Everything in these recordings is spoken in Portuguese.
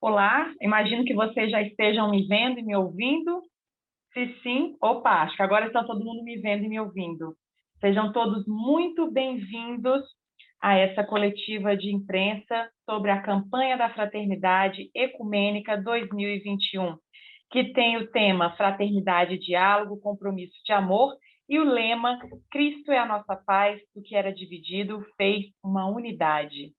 Olá, imagino que vocês já estejam me vendo e me ouvindo. Se sim, opa, acho que agora está todo mundo me vendo e me ouvindo. Sejam todos muito bem-vindos a essa coletiva de imprensa sobre a campanha da Fraternidade Ecumênica 2021, que tem o tema Fraternidade, Diálogo, Compromisso de Amor e o lema Cristo é a nossa paz, o que era dividido fez uma unidade.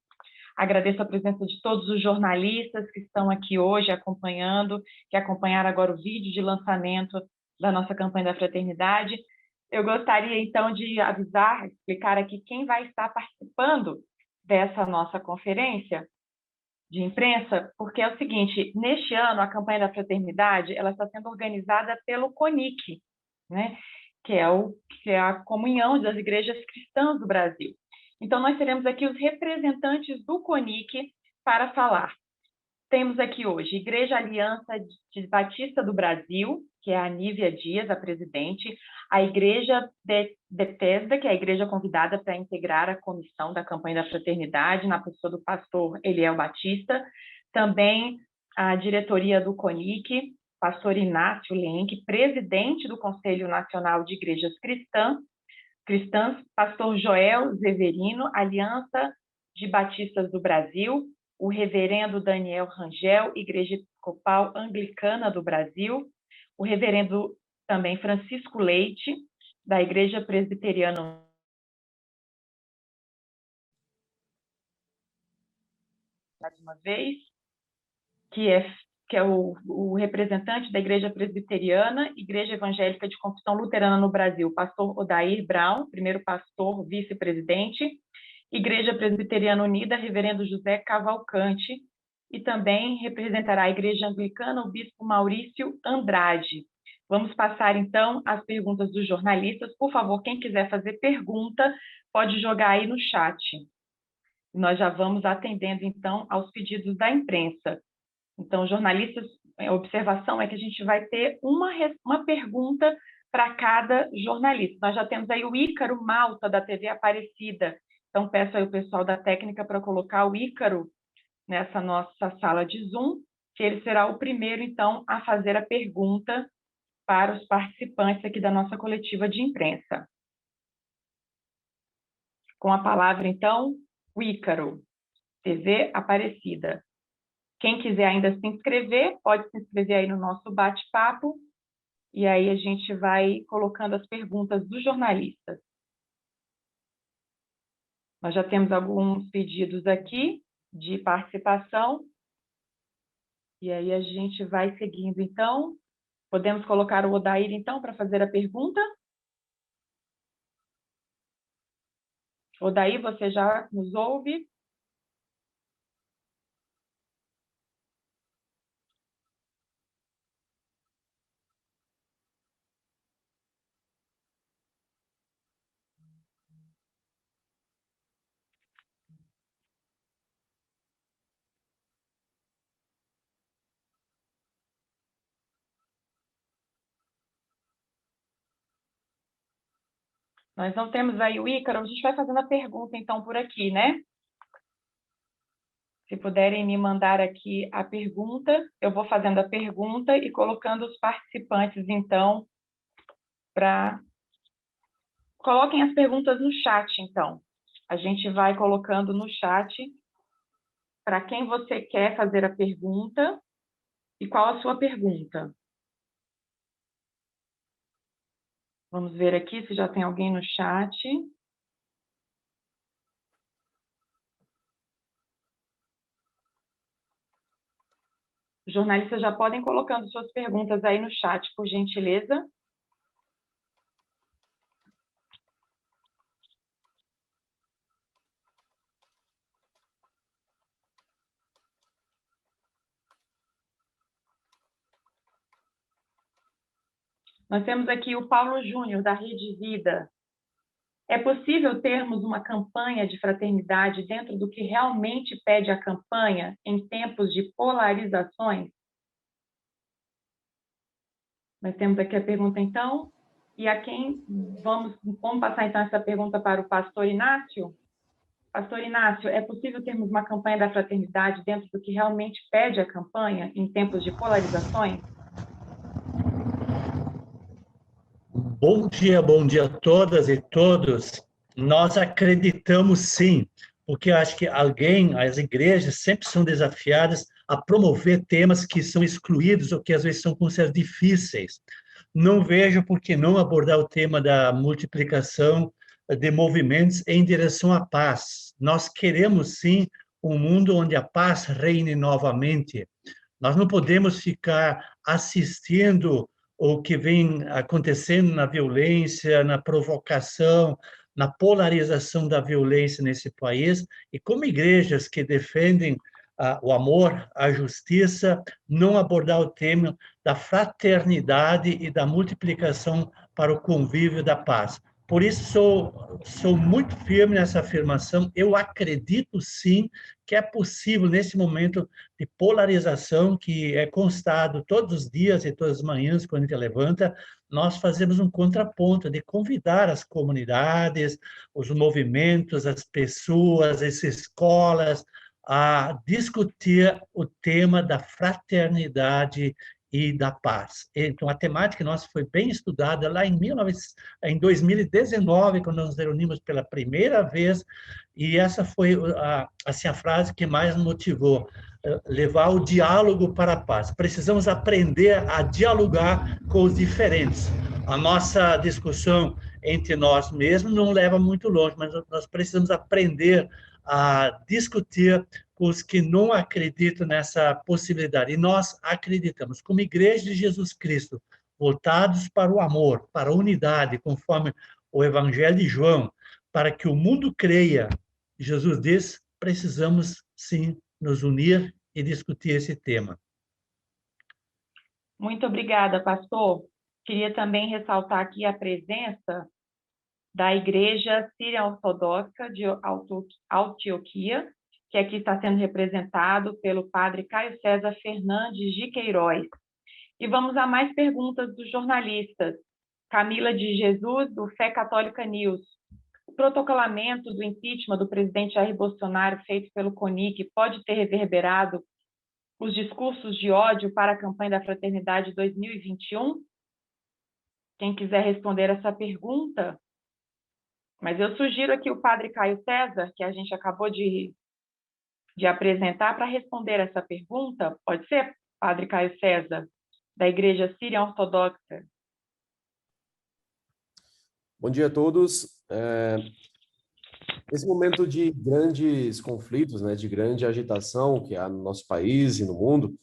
Agradeço a presença de todos os jornalistas que estão aqui hoje acompanhando, que acompanharam agora o vídeo de lançamento da nossa campanha da Fraternidade. Eu gostaria, então, de avisar, explicar aqui quem vai estar participando dessa nossa conferência de imprensa, porque é o seguinte, neste ano, a campanha da Fraternidade ela está sendo organizada pelo CONIC, né? que é a Comunhão das Igrejas Cristãs do Brasil. Então, nós teremos aqui os representantes do CONIC para falar. Temos aqui hoje Igreja Aliança de Batista do Brasil, que é a Nívia Dias, a presidente, a Igreja de Bethesda, que é a igreja convidada para integrar a comissão da campanha da Fraternidade, na pessoa do pastor Eliel Batista, também a diretoria do CONIC, pastor Inácio Lenk, presidente do Conselho Nacional de Igrejas Cristãs, pastor Joel Zeverino, Aliança de Batistas do Brasil, o reverendo Daniel Rangel, Igreja Episcopal Anglicana do Brasil, o reverendo também Francisco Leite, da Igreja Presbiteriana mais uma vez, que é o representante da Igreja Presbiteriana, Igreja Evangélica de Confissão Luterana no Brasil, pastor Odair Brown, primeiro pastor, vice-presidente, Igreja Presbiteriana Unida, reverendo José Cavalcante, e também representará a Igreja Anglicana, o bispo Maurício Andrade. Vamos passar, então, as perguntas dos jornalistas. Por favor, quem quiser fazer pergunta, pode jogar aí no chat. Nós já vamos atendendo, então, aos pedidos da imprensa. Então, jornalistas, a observação é que a gente vai ter uma pergunta para cada jornalista. Nós já temos aí o Ícaro Malta, da TV Aparecida. Então, peço aí o pessoal da técnica para colocar o Ícaro nessa nossa sala de Zoom, que ele será o primeiro, então, a fazer a pergunta para os participantes aqui da nossa coletiva de imprensa. Com a palavra, então, o Ícaro, TV Aparecida. Quem quiser ainda se inscrever, pode se inscrever aí no nosso bate-papo, e aí a gente vai colocando as perguntas dos jornalistas. Nós já temos alguns pedidos aqui de participação, e aí a gente vai seguindo, então. Podemos colocar o Odair, então, para fazer a pergunta? Odair, você já nos ouve? Nós não temos aí o Ícaro, a gente vai fazendo a pergunta, então, por aqui, né? Se puderem me mandar aqui a pergunta, eu vou fazendo a pergunta e colocando os participantes, então, para... Coloquem as perguntas no chat, então. A gente vai colocando no chat para quem você quer fazer a pergunta e qual a sua pergunta. Vamos ver aqui se já tem alguém no chat. Os jornalistas já podem colocando suas perguntas aí no chat, por gentileza. Nós temos aqui o Paulo Júnior, da Rede Vida. É possível termos uma campanha de fraternidade dentro do que realmente pede a campanha em tempos de polarizações? Nós temos aqui a pergunta, então, e a quem vamos passar, então, essa pergunta para o pastor Inácio? Pastor Inácio, é possível termos uma campanha da fraternidade dentro do que realmente pede a campanha em tempos de polarizações? Bom dia a todas e todos. Nós acreditamos sim, porque acho que as igrejas sempre são desafiadas a promover temas que são excluídos ou que às vezes são considerados difíceis. Não vejo por que não abordar o tema da multiplicação de movimentos em direção à paz. Nós queremos sim um mundo onde a paz reine novamente. Nós não podemos ficar assistindo o que vem acontecendo na violência, na provocação, na polarização da violência nesse país, e como igrejas que defendem o amor, a justiça, não abordar o tema da fraternidade e da multiplicação para o convívio da paz. Por isso, sou muito firme nessa afirmação. Eu acredito, sim, que é possível, nesse momento de polarização, que é constado todos os dias e todas as manhãs, quando a gente levanta, nós fazemos um contraponto de convidar as comunidades, os movimentos, as pessoas, as escolas, a discutir o tema da fraternidade e da paz. Então, a temática nossa foi bem estudada lá em 2019, quando nos reunimos pela primeira vez, e essa foi assim, a frase que mais nos motivou, levar o diálogo para a paz. Precisamos aprender a dialogar com os diferentes. A nossa discussão entre nós mesmos não leva muito longe, mas nós precisamos aprender a discutir com os que não acreditam nessa possibilidade. E nós acreditamos, como Igreja de Jesus Cristo, voltados para o amor, para a unidade, conforme o Evangelho de João, para que o mundo creia. Jesus diz, precisamos, sim, nos unir e discutir esse tema. Muito obrigada, pastor. Queria também ressaltar aqui a presença da Igreja Síria Ortodoxa de Antioquia, que aqui está sendo representado pelo padre Caio César Fernandes de Queiroz. E vamos a mais perguntas dos jornalistas. Camila de Jesus, do Fé Católica News. O protocolamento do impeachment do presidente Jair Bolsonaro, feito pelo CONIC, pode ter reverberado os discursos de ódio para a campanha da Fraternidade 2021? Quem quiser responder essa pergunta. Mas eu sugiro aqui o padre Caio César, que a gente acabou de apresentar, para responder essa pergunta. Pode ser, padre Caio César, da Igreja Síria Ortodoxa? Bom dia a todos. Nesse momento de grandes conflitos, né, de grande agitação que há no nosso país e no mundo,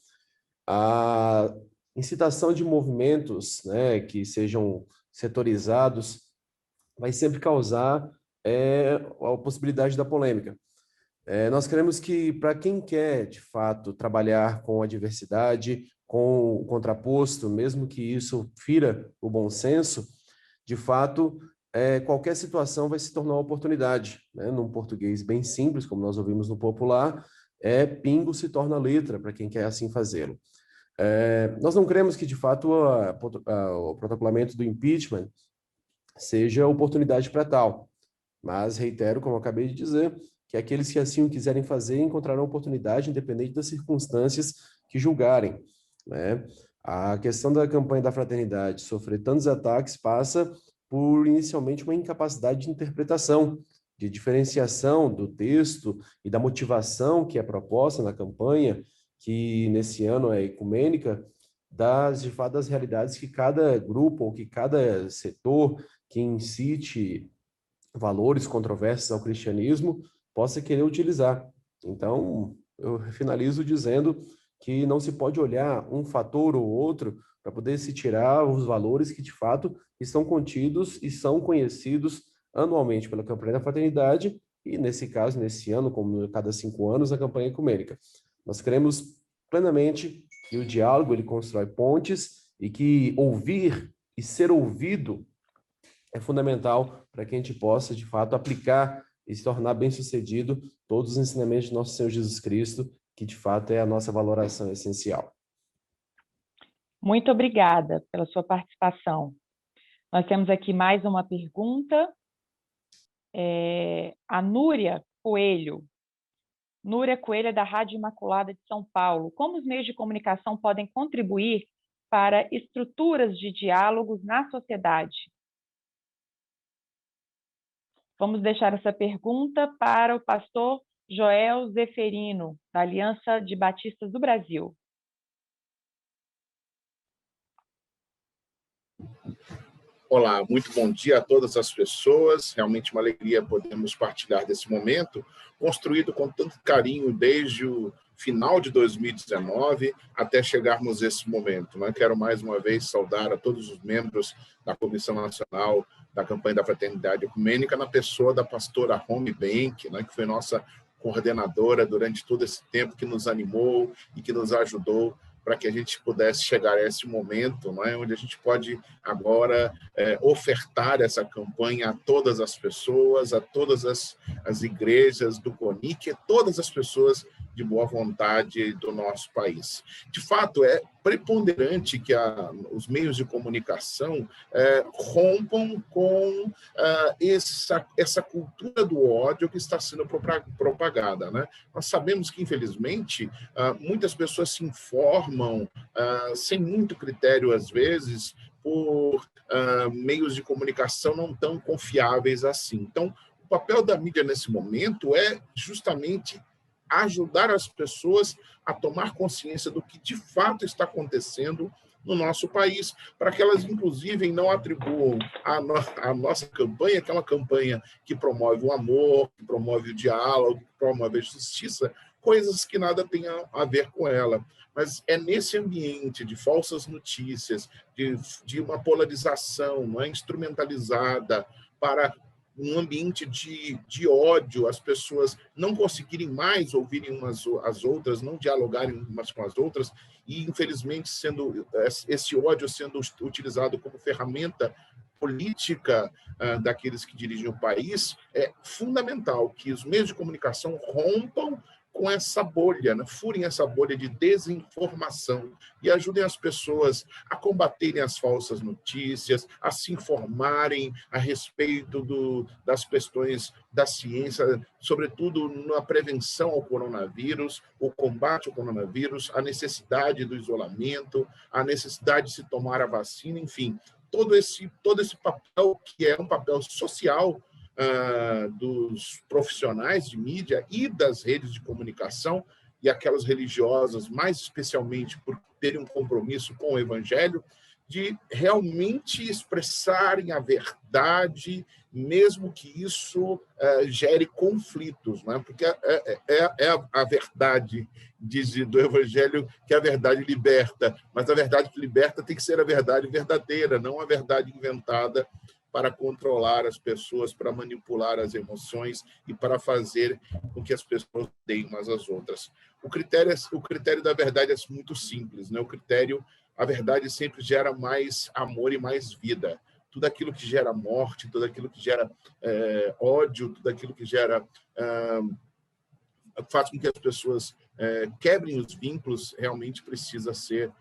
a incitação de movimentos, né, que sejam setorizados vai sempre causar a possibilidade da polêmica. Nós queremos que, para quem quer, de fato, trabalhar com a diversidade, com o contraposto, mesmo que isso fira o bom senso, de fato, qualquer situação vai se tornar uma oportunidade, né? Num português bem simples, como nós ouvimos no popular, pingo se torna letra, para quem quer assim fazê-lo. Nós não queremos que, de fato, o protocolamento do impeachment seja oportunidade para tal, mas reitero, como eu acabei de dizer, que aqueles que assim o quiserem fazer encontrarão oportunidade, independente das circunstâncias que julgarem, né? A questão da campanha da fraternidade sofrer tantos ataques passa por, inicialmente, uma incapacidade de interpretação, de diferenciação do texto e da motivação que é proposta na campanha, que nesse ano é ecumênica, de fato, das realidades que cada grupo ou que cada setor que incite valores controversos ao cristianismo possa querer utilizar. Então, eu finalizo dizendo que não se pode olhar um fator ou outro para poder se tirar os valores que, de fato, estão contidos e são conhecidos anualmente pela campanha da fraternidade e, nesse caso, nesse ano, como a cada 5 anos, a campanha ecumênica. Nós cremos plenamente que o diálogo ele constrói pontes e que ouvir e ser ouvido é fundamental para que a gente possa, de fato, aplicar e se tornar bem-sucedido todos os ensinamentos de nosso Senhor Jesus Cristo, que, de fato, é a nossa valoração essencial. Muito obrigada pela sua participação. Nós temos aqui mais uma pergunta. A Núria Coelho. Núria Coelho, da Rádio Imaculada de São Paulo. Como os meios de comunicação podem contribuir para estruturas de diálogos na sociedade? Vamos deixar essa pergunta para o pastor Joel Zeferino, da Aliança de Batistas do Brasil. Olá, muito bom dia a todas as pessoas. Realmente uma alegria podermos partilhar desse momento, construído com tanto carinho desde o final de 2019 até chegarmos a esse momento. Quero mais uma vez saudar a todos os membros da Comissão Nacional da Campanha da Fraternidade Ecumênica, na pessoa da pastora Romy Benck, que foi nossa coordenadora durante todo esse tempo, que nos animou e que nos ajudou para que a gente pudesse chegar a esse momento, onde a gente pode agora ofertar essa campanha a todas as pessoas, a todas as igrejas do CONIC, a todas as pessoas de boa vontade do nosso país. De fato, é preponderante que os meios de comunicação rompam com essa cultura do ódio que está sendo propagada. Nós sabemos que, infelizmente, muitas pessoas se informam sem muito critério, às vezes, por meios de comunicação não tão confiáveis assim. Então, o papel da mídia nesse momento é justamente ajudar as pessoas a tomar consciência do que de fato está acontecendo no nosso país, para que elas, inclusive, não atribuam a nossa campanha, aquela campanha que promove o amor, que promove o diálogo, que promove a justiça, coisas que nada tenham a ver com ela. Mas é nesse ambiente de falsas notícias, de uma polarização instrumentalizada para um ambiente de ódio, as pessoas não conseguirem mais ouvirem umas as outras, não dialogarem umas com as outras, e, infelizmente, esse ódio sendo utilizado como ferramenta política daqueles que dirigem o país, é fundamental que os meios de comunicação rompam com essa bolha, furem essa bolha de desinformação e ajudem as pessoas a combaterem as falsas notícias, a se informarem a respeito das questões da ciência, sobretudo na prevenção ao coronavírus, o combate ao coronavírus, a necessidade do isolamento, a necessidade de se tomar a vacina, enfim, todo esse papel que é um papel social dos profissionais de mídia e das redes de comunicação, e aquelas religiosas, mais especialmente por terem um compromisso com o Evangelho, de realmente expressarem a verdade, mesmo que isso gere conflitos, porque é a verdade, diz do Evangelho, que a verdade liberta, mas a verdade que liberta tem que ser a verdade verdadeira, não a verdade inventada para controlar as pessoas, para manipular as emoções e para fazer com que as pessoas deem umas às outras. O critério da verdade é muito simples, a verdade sempre gera mais amor e mais vida. Tudo aquilo que gera morte, tudo aquilo que gera ódio, tudo aquilo que gera faz com que as pessoas quebrem os vínculos, realmente precisa ser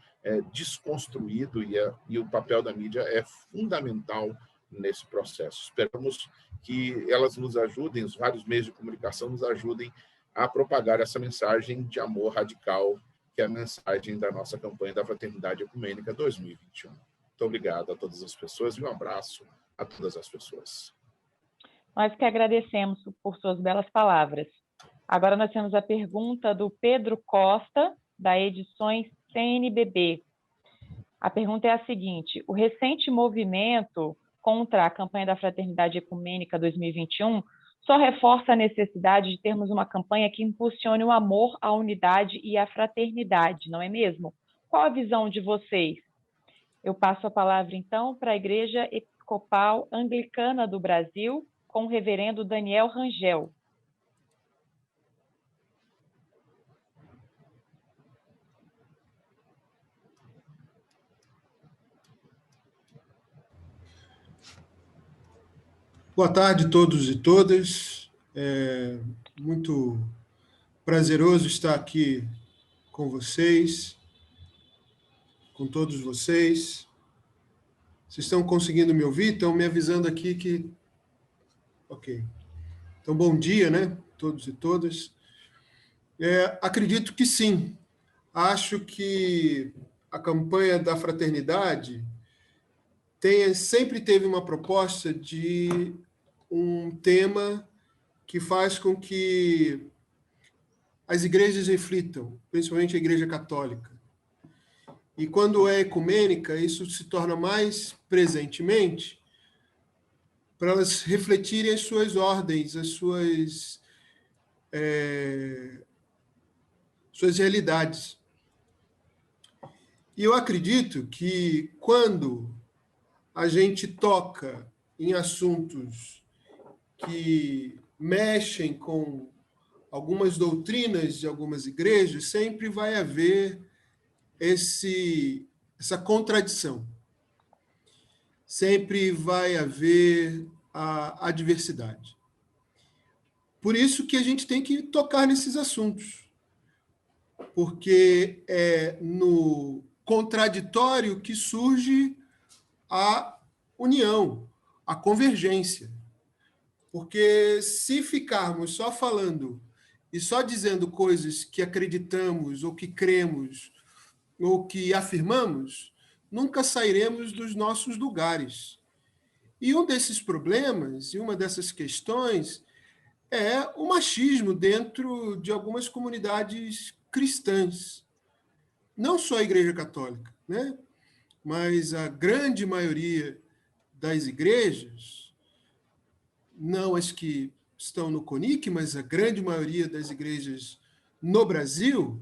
desconstruído, e o papel da mídia é fundamental nesse processo. Esperamos que elas nos ajudem, os vários meios de comunicação nos ajudem a propagar essa mensagem de amor radical, que é a mensagem da nossa campanha da Fraternidade Ecumênica 2021. Muito obrigado a todas as pessoas e um abraço a todas as pessoas. Nós que agradecemos por suas belas palavras. Agora nós temos a pergunta do Pedro Costa, da Edições CNBB. A pergunta é a seguinte: o recente movimento contra a campanha da Fraternidade Ecumênica 2021 só reforça a necessidade de termos uma campanha que impulsione o amor, a unidade e a fraternidade, não é mesmo? Qual a visão de vocês? Eu passo a palavra, então, para a Igreja Episcopal Anglicana do Brasil, com o reverendo Daniel Rangel. Boa tarde a todos e todas. É muito prazeroso estar aqui com vocês, com todos vocês. Vocês estão conseguindo me ouvir? Estão me avisando aqui que... Ok. Então, bom dia, né? todos e todas. Acredito que sim. Acho que a campanha da fraternidade sempre teve uma proposta de um tema que faz com que as igrejas reflitam, principalmente a Igreja Católica. E quando é ecumênica, isso se torna mais presentemente para elas refletirem as suas ordens, as suas realidades. E eu acredito que quando a gente toca em assuntos que mexem com algumas doutrinas de algumas igrejas, sempre vai haver essa contradição. Sempre vai haver a adversidade. Por isso que a gente tem que tocar nesses assuntos, porque é no contraditório que surge a união, a convergência. Porque se ficarmos só falando e só dizendo coisas que acreditamos, ou que cremos, ou que afirmamos, nunca sairemos dos nossos lugares. E um desses problemas, e uma dessas questões, é o machismo dentro de algumas comunidades cristãs. Não só a Igreja Católica, né? Mas a grande maioria das igrejas, não as que estão no CONIC, mas a grande maioria das igrejas no Brasil,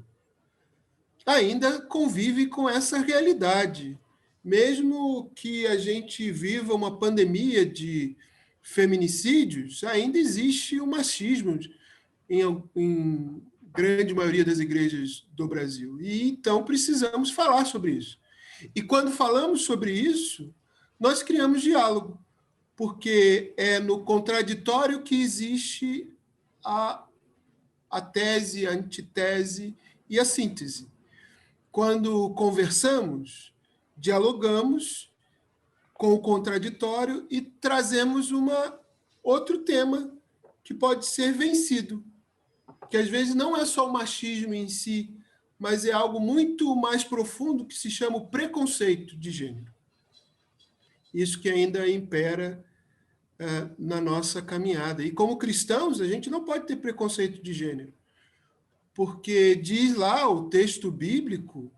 ainda convive com essa realidade. Mesmo que a gente viva uma pandemia de feminicídios, ainda existe o machismo em grande maioria das igrejas do Brasil. E então precisamos falar sobre isso. E quando falamos sobre isso, nós criamos diálogo, porque é no contraditório que existe a tese, a antitese e a síntese. Quando conversamos, dialogamos com o contraditório e trazemos outro tema que pode ser vencido, que às vezes não é só o machismo em si, mas é algo muito mais profundo que se chama o preconceito de gênero. Isso que ainda impera na nossa caminhada. E como cristãos, a gente não pode ter preconceito de gênero, porque diz lá o texto bíblico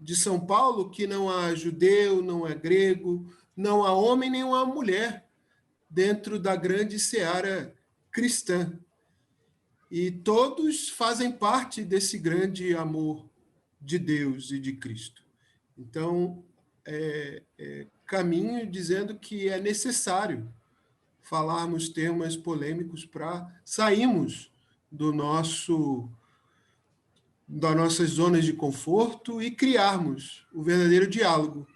de São Paulo que não há judeu, não há grego, não há homem nem há mulher dentro da grande seara cristã. E todos fazem parte desse grande amor de Deus e de Cristo. Então, caminho dizendo que é necessário falarmos temas polêmicos para sairmos das nossas zonas de conforto e criarmos o verdadeiro diálogo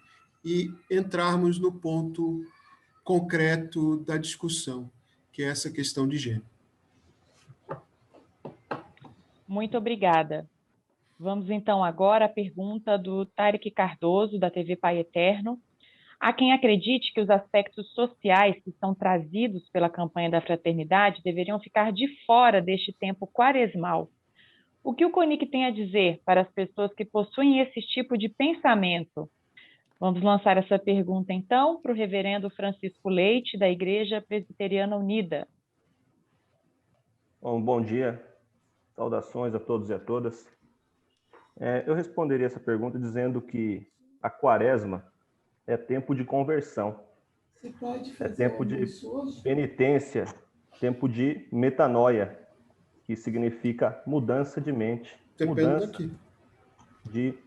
e entrarmos no ponto concreto da discussão, que é essa questão de gênero. Muito obrigada. Vamos então agora à pergunta do Tarek Cardoso, da TV Pai Eterno. Há quem acredite que os aspectos sociais que são trazidos pela campanha da fraternidade deveriam ficar de fora deste tempo quaresmal. O que o CONIC tem a dizer para as pessoas que possuem esse tipo de pensamento? Vamos lançar essa pergunta, então, para o reverendo Francisco Leite, da Igreja Presbiteriana Unida. Bom dia, saudações a todos e a todas. Eu responderia essa pergunta dizendo que a quaresma é tempo de conversão, é tempo de penitência, tempo de metanoia, que significa mudança de mente, mudança de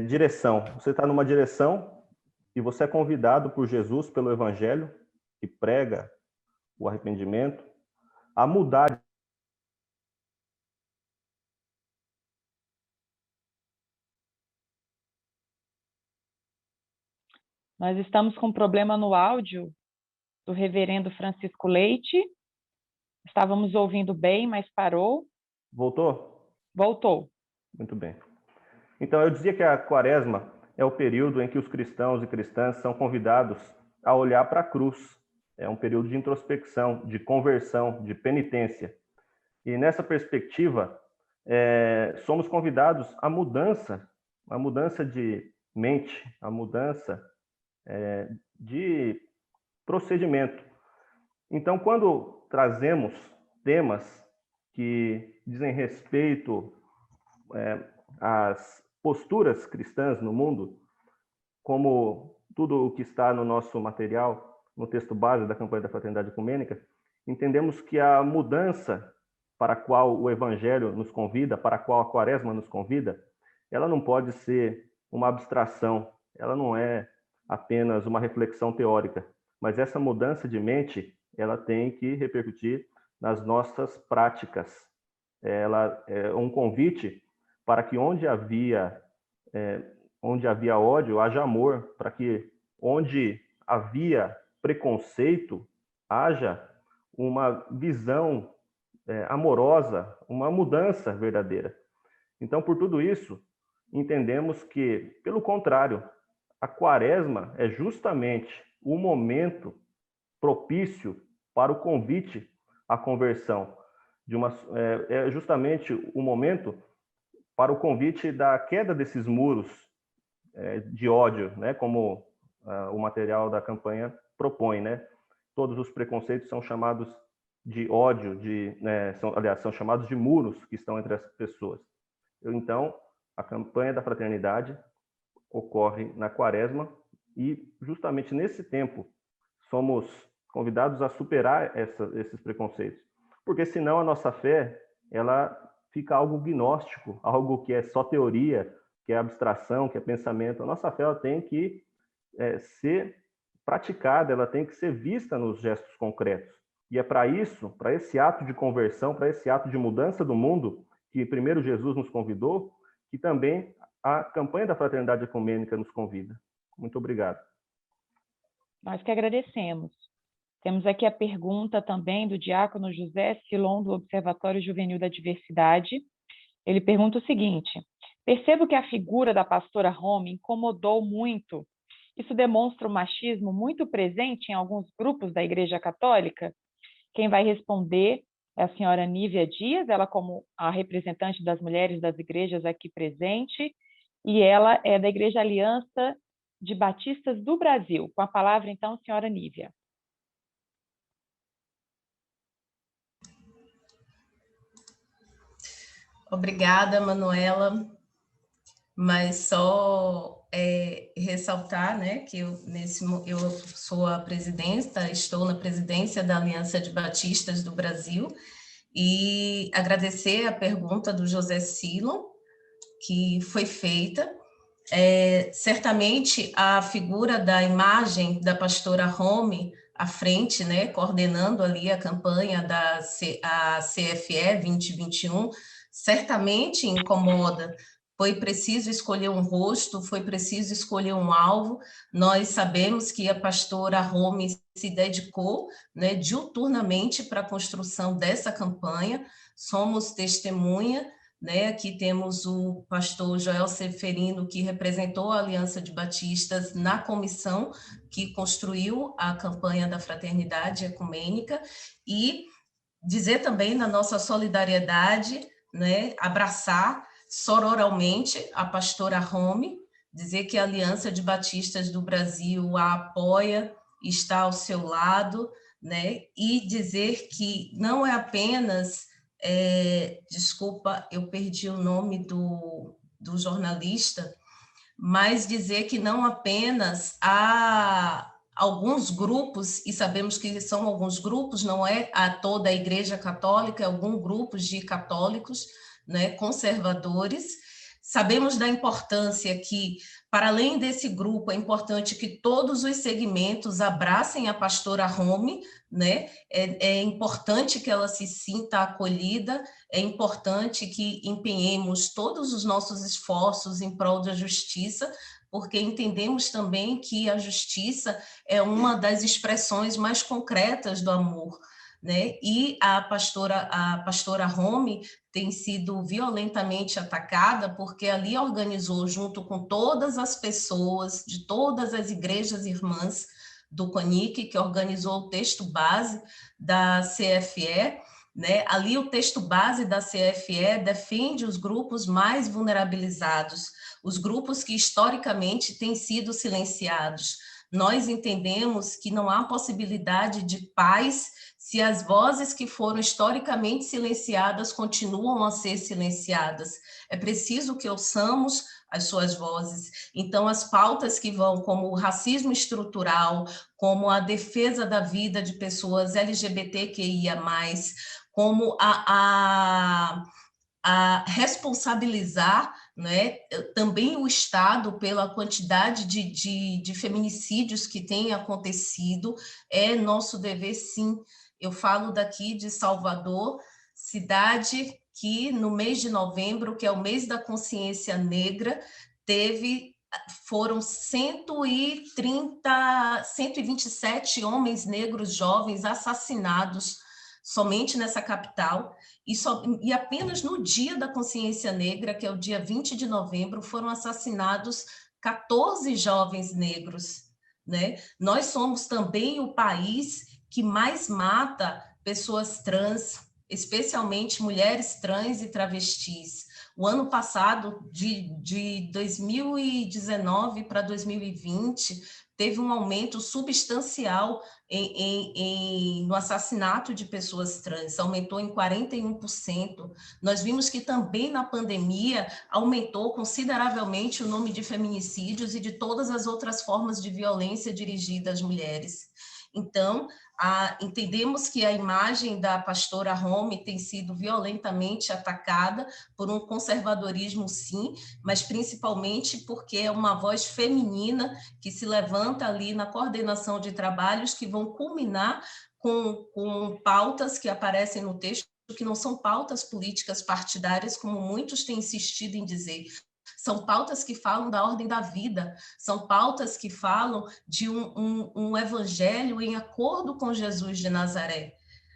direção. Você está numa direção e você é convidado por Jesus, pelo Evangelho, que prega o arrependimento, a mudar. Nós estamos com um problema no áudio do reverendo Francisco Leite. Estávamos ouvindo bem, mas parou. Voltou? Voltou. Muito bem. Então, eu dizia que a quaresma é o período em que os cristãos e cristãs são convidados a olhar para a cruz. É um período de introspecção, de conversão, de penitência. E nessa perspectiva, somos convidados à mudança de mente, à mudança de procedimento. Então, quando trazemos temas que dizem respeito às posturas cristãs no mundo, como tudo o que está no nosso material, no texto base da campanha da Fraternidade Ecumênica, entendemos que a mudança para a qual o Evangelho nos convida, para a qual a Quaresma nos convida, ela não pode ser uma abstração, ela não é apenas uma reflexão teórica, mas essa mudança de mente, ela tem que repercutir nas nossas práticas. Ela é um convite para que onde havia ódio, haja amor, para que onde havia preconceito, haja uma visão amorosa, uma mudança verdadeira. Então, por tudo isso, entendemos que, pelo contrário, a Quaresma é justamente o momento propício para o convite à conversão. É justamente o momento para o convite da queda desses muros de ódio, né, como o material da campanha propõe, né? Todos os preconceitos são chamados de ódio, são chamados de muros que estão entre as pessoas. Então, a campanha da fraternidade ocorre na Quaresma e, justamente nesse tempo, somos convidados a superar esses preconceitos. Porque, senão, a nossa fé ela fica algo gnóstico, algo que é só teoria, que é abstração, que é pensamento. A nossa fé ela tem que ser praticada, ela tem que ser vista nos gestos concretos. E é para isso, para esse ato de conversão, para esse ato de mudança do mundo, que primeiro Jesus nos convidou, que também a campanha da Fraternidade Ecumênica nos convida. Muito obrigado. Nós que agradecemos. Temos aqui a pergunta também do diácono José Silon, do Observatório Juvenil da Diversidade. Ele pergunta o seguinte: percebo que a figura da pastora Home incomodou muito. Isso demonstra um machismo muito presente em alguns grupos da Igreja Católica? Quem vai responder é a senhora Nívia Dias, ela como a representante das mulheres das igrejas aqui presente, e ela é da Igreja Aliança de Batistas do Brasil. Com a palavra, então, senhora Nívia. Obrigada, Manuela, mas só ressaltar, né, que eu sou a presidenta, estou na presidência da Aliança de Batistas do Brasil, e agradecer a pergunta do José Silon, que foi feita. Certamente a figura da imagem da pastora Home à frente, né, coordenando ali a campanha da CFE 2021, certamente incomoda. Foi preciso escolher um rosto, foi preciso escolher um alvo. Nós sabemos que a pastora Home se dedicou, né, diuturnamente para a construção dessa campanha. Somos testemunha, né? Aqui temos o pastor Joel Seferino, que representou a Aliança de Batistas na comissão que construiu a campanha da Fraternidade Ecumênica, e dizer também na nossa solidariedade, né, abraçar sororalmente a pastora Home, dizer que a Aliança de Batistas do Brasil a apoia, está ao seu lado, né, e dizer que não é apenas, desculpa, eu perdi o nome do jornalista, mas dizer que não apenas há alguns grupos, e sabemos que são alguns grupos, não é a toda a Igreja Católica, é alguns grupos de católicos, né, conservadores. Sabemos da importância que, para além desse grupo, é importante que todos os segmentos abracem a pastora Home, né? É importante que ela se sinta acolhida, é importante que empenhemos todos os nossos esforços em prol da justiça, porque entendemos também que a justiça é uma das expressões mais concretas do amor, né? E a pastora Home tem sido violentamente atacada porque ali organizou, junto com todas as pessoas de todas as igrejas irmãs do CONIC, que organizou o texto base da CFE, né? Ali o texto base da CFE defende os grupos mais vulnerabilizados, os grupos que historicamente têm sido silenciados. Nós entendemos que não há possibilidade de paz se as vozes que foram historicamente silenciadas continuam a ser silenciadas. É preciso que ouçamos as suas vozes. Então, as pautas que vão, como o racismo estrutural, como a defesa da vida de pessoas LGBTQIA+, como a responsabilizar, né, também o Estado pela quantidade de feminicídios que tem acontecido, é nosso dever, sim. Eu falo daqui de Salvador, cidade que no mês de novembro, que é o mês da consciência negra, foram 127 homens negros jovens assassinados somente nessa capital, e apenas no dia da consciência negra, que é o dia 20 de novembro, foram assassinados 14 jovens negros, né? Nós somos também o país que mais mata pessoas trans, especialmente mulheres trans e travestis. O ano passado, de 2019 para 2020, teve um aumento substancial no assassinato de pessoas trans, aumentou em 41%. Nós vimos que também na pandemia aumentou consideravelmente o número de feminicídios e de todas as outras formas de violência dirigida às mulheres. Então, entendemos que a imagem da pastora Home tem sido violentamente atacada por um conservadorismo, sim, mas principalmente porque é uma voz feminina que se levanta ali na coordenação de trabalhos que vão culminar com pautas que aparecem no texto, que não são pautas políticas partidárias, como muitos têm insistido em dizer. São pautas que falam da ordem da vida, são pautas que falam de um evangelho em acordo com Jesus de Nazaré.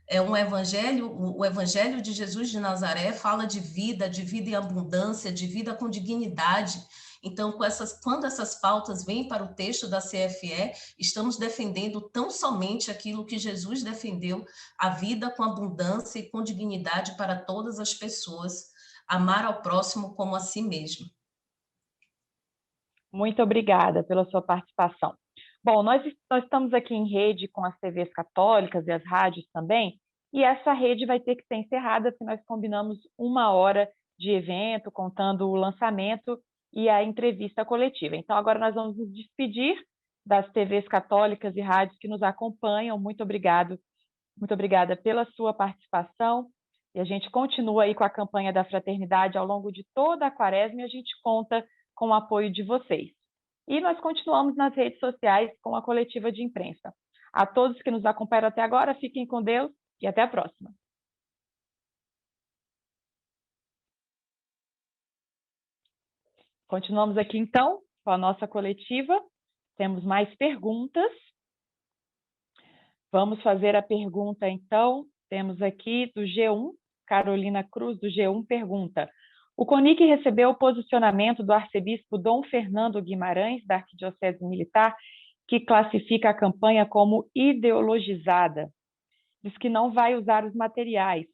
É um evangelho, o evangelho de Jesus de Nazaré fala de vida em abundância, de vida com dignidade. Então, quando essas pautas vêm para o texto da CFE, estamos defendendo tão somente aquilo que Jesus defendeu, a vida com abundância e com dignidade para todas as pessoas, amar ao próximo como a si mesmo. Muito obrigada pela sua participação. Bom, nós estamos aqui em rede com as TVs católicas e as rádios também, e essa rede vai ter que ser encerrada se nós combinamos 1 hora de evento, contando o lançamento e a entrevista coletiva. Então, agora nós vamos nos despedir das TVs católicas e rádios que nos acompanham. Muito obrigada pela sua participação. E a gente continua aí com a campanha da fraternidade ao longo de toda a quaresma e a gente conta com o apoio de vocês. E nós continuamos nas redes sociais com a coletiva de imprensa. A todos que nos acompanharam até agora, fiquem com Deus e até a próxima. Continuamos aqui, então, com a nossa coletiva. Temos mais perguntas. Vamos fazer a pergunta, então. Temos aqui do G1, Carolina Cruz, do G1, pergunta: o CONIC recebeu o posicionamento do arcebispo Dom Fernando Guimarães, da Arquidiocese Militar, que classifica a campanha como ideologizada. Diz que não vai usar os materiais.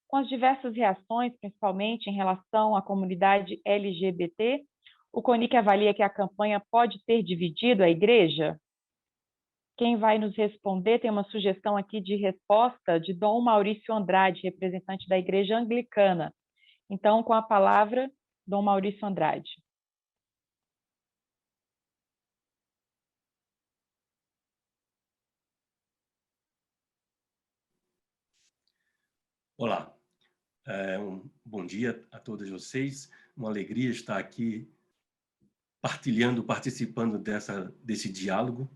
Com as diversas reações, principalmente em relação à comunidade LGBT, o CONIC avalia que a campanha pode ter dividido a igreja? Quem vai nos responder? Tem uma sugestão aqui de resposta de Dom Maurício Andrade, representante da Igreja Anglicana. Então, com a palavra, Dom Maurício Andrade. Olá, um bom dia a todos vocês. Uma alegria estar aqui participando desse diálogo,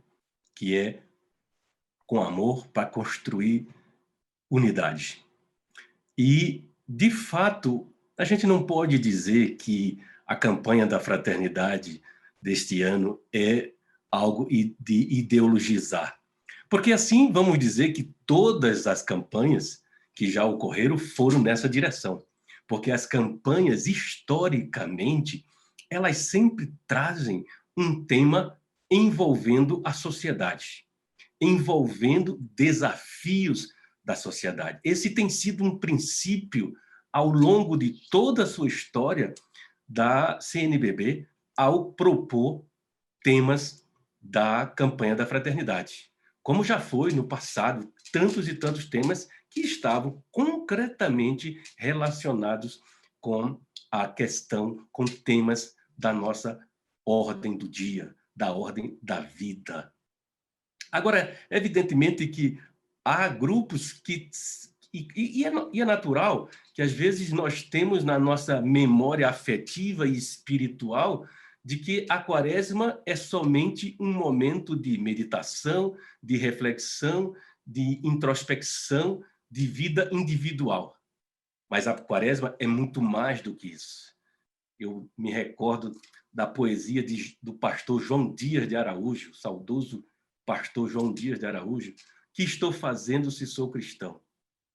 que é com amor para construir unidade. E, de fato, a gente não pode dizer que a campanha da fraternidade deste ano é algo de ideologizar. Porque assim vamos dizer que todas as campanhas que já ocorreram foram nessa direção. Porque as campanhas, historicamente, elas sempre trazem um tema envolvendo a sociedade, envolvendo desafios da sociedade. Esse tem sido um princípio ao longo de toda a sua história da CNBB ao propor temas da campanha da fraternidade. Como já foi no passado, tantos e tantos temas que estavam concretamente relacionados com a questão, com temas da nossa ordem do dia, da ordem da vida. Agora, evidentemente que há grupos que... E é natural que, às vezes, nós temos na nossa memória afetiva e espiritual de que a Quaresma é somente um momento de meditação, de reflexão, de introspecção, de vida individual. Mas a Quaresma é muito mais do que isso. Eu me recordo da poesia do pastor João Dias de Araújo, saudoso pastor João Dias de Araújo: que estou fazendo se sou cristão?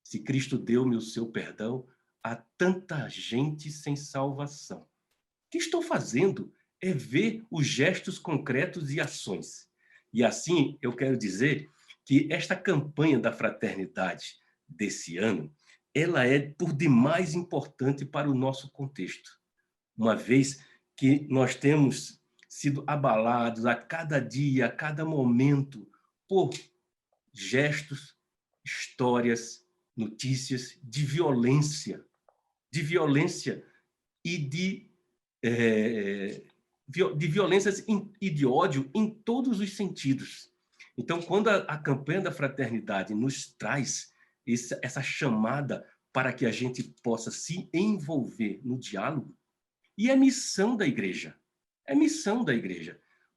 Se Cristo deu-me o seu perdão, há tanta gente sem salvação. O que estou fazendo é ver os gestos concretos e ações. E assim, eu quero dizer que esta campanha da fraternidade desse ano, ela é por demais importante para o nosso contexto, uma vez que nós temos sido abalados a cada dia, a cada momento, por gestos, histórias, notícias de violência e de violências e de ódio em todos os sentidos. Então, quando a campanha da fraternidade nos traz essa chamada para que a gente possa se envolver no diálogo, e é missão da igreja,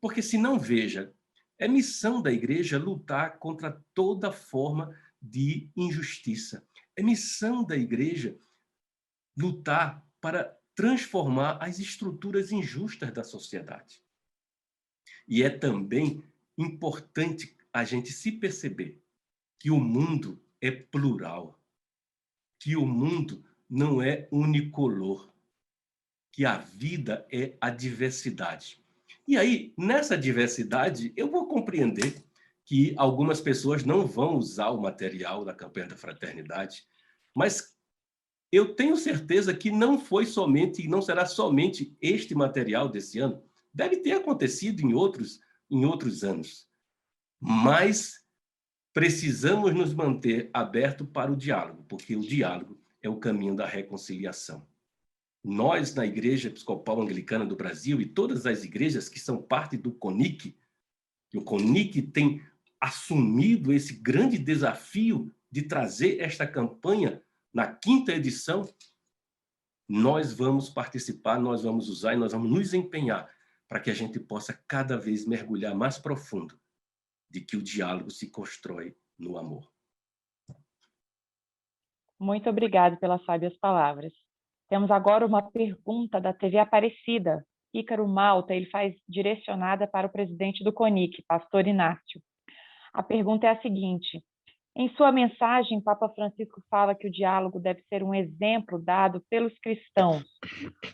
porque se não, veja, é missão da igreja lutar contra toda forma de injustiça, é missão da igreja lutar para transformar as estruturas injustas da sociedade. E é também importante a gente se perceber que o mundo é plural, que o mundo não é unicolor, que a vida é a diversidade. E aí, nessa diversidade, eu vou compreender que algumas pessoas não vão usar o material da campanha da fraternidade, mas eu tenho certeza que não foi somente e não será somente este material desse ano. Deve ter acontecido em outros anos. Mas precisamos nos manter abertos para o diálogo, porque o diálogo é o caminho da reconciliação. Nós, na Igreja Episcopal Anglicana do Brasil, e todas as igrejas que são parte do CONIC, que o CONIC tem assumido esse grande desafio de trazer esta campanha na 5ª edição, nós vamos participar, nós vamos usar e nós vamos nos empenhar para que a gente possa cada vez mergulhar mais profundo de que o diálogo se constrói no amor. Muito obrigado pelas sábias palavras. Temos agora uma pergunta da TV Aparecida. Ícaro Malta, ele faz direcionada para o presidente do CONIC, pastor Inácio. A pergunta é a seguinte: em sua mensagem, Papa Francisco fala que o diálogo deve ser um exemplo dado pelos cristãos.